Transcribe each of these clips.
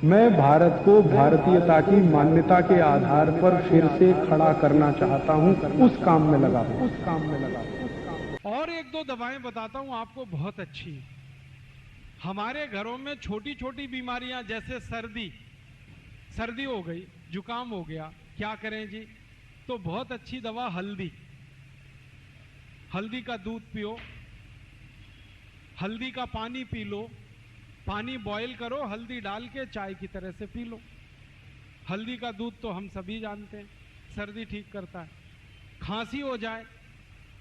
मैं भारत को भारतीयता की मान्यता के आधार पर फिर से खड़ा करना चाहता हूं, उस काम में लगा हूं। और एक दो दवाएं बताता हूं आपको, बहुत अच्छी। हमारे घरों में छोटी छोटी बीमारियां, जैसे सर्दी हो गई, जुकाम हो गया, क्या करें जी? तो बहुत अच्छी दवा हल्दी का दूध पियो, हल्दी का पानी पी लो, पानी बॉईल करो, हल्दी डाल के चाय की तरह से पी लो। हल्दी का दूध तो हम सभी जानते हैं, सर्दी ठीक करता है। खांसी हो जाए,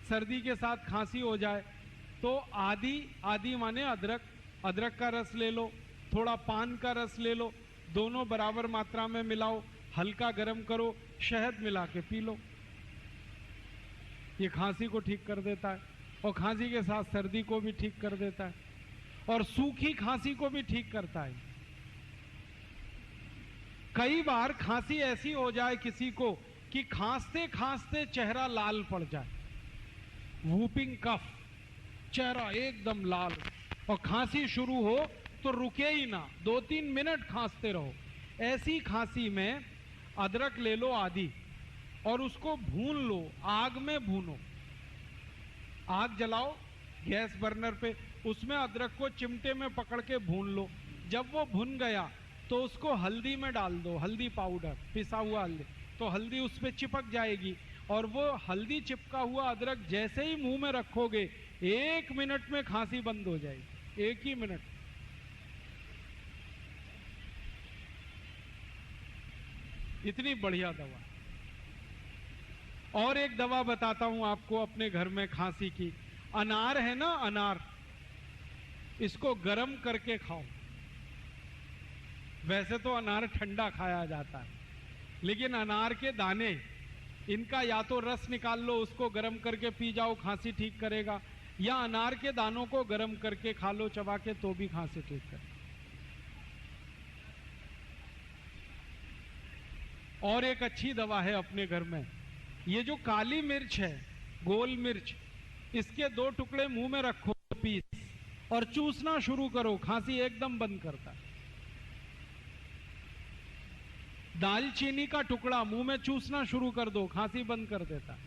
सर्दी के साथ खांसी हो जाए, तो आदि माने अदरक का रस ले लो, थोड़ा पान का रस ले लो, दोनों बराबर मात्रा में मिलाओ, हल्का गर्म करो, शहद मिला के पी लो। ये खांसी को ठीक कर देता है, और खांसी के साथ सर्दी को भी ठीक कर देता है, और सूखी खांसी को भी ठीक करता है। कई बार खांसी ऐसी हो जाए किसी को कि खांसते खांसते चेहरा लाल पड़ जाए, वूपिंग कफ, चेहरा एकदम लाल, और खांसी शुरू हो तो रुके ही ना, 2-3 मिनट खांसते रहो। ऐसी खांसी में अदरक ले लो आदि, और उसको भून लो, आग में भूनो। आग जलाओ गैस बर्नर पे, उसमें अदरक को चिमटे में पकड़ के भून लो। जब वो भुन गया तो उसको हल्दी में डाल दो, हल्दी पाउडर, पिसा हुआ हल्दी, तो हल्दी उस पर चिपक जाएगी, और वो हल्दी चिपका हुआ अदरक जैसे ही मुंह में रखोगे, 1 मिनट में खांसी बंद हो जाएगी, 1 ही मिनट। इतनी बढ़िया दवा। और एक दवा बताता हूं आपको अपने घर में खांसी की। अनार है ना, अनार, इसको गर्म करके खाओ। वैसे तो अनार ठंडा खाया जाता है, लेकिन अनार के दाने, इनका या तो रस निकाल लो, उसको गर्म करके पी जाओ, खांसी ठीक करेगा, या अनार के दानों को गर्म करके खा लो चबा के, तो भी खांसी ठीक करेगा। और एक अच्छी दवा है अपने घर में, ये जो काली मिर्च है, गोल मिर्च, इसके 2 टुकड़े मुंह में रखो, पीस, और चूसना शुरू करो, खांसी एकदम बंद करता है। दालचीनी का टुकड़ा मुंह में चूसना शुरू कर दो, खांसी बंद कर देता है।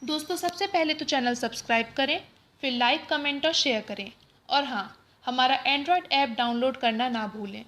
दोस्तों, सबसे पहले तो चैनल सब्सक्राइब करें, फिर लाइक, कमेंट और शेयर करें, और हाँ, हमारा एंड्रॉयड ऐप डाउनलोड करना ना भूलें।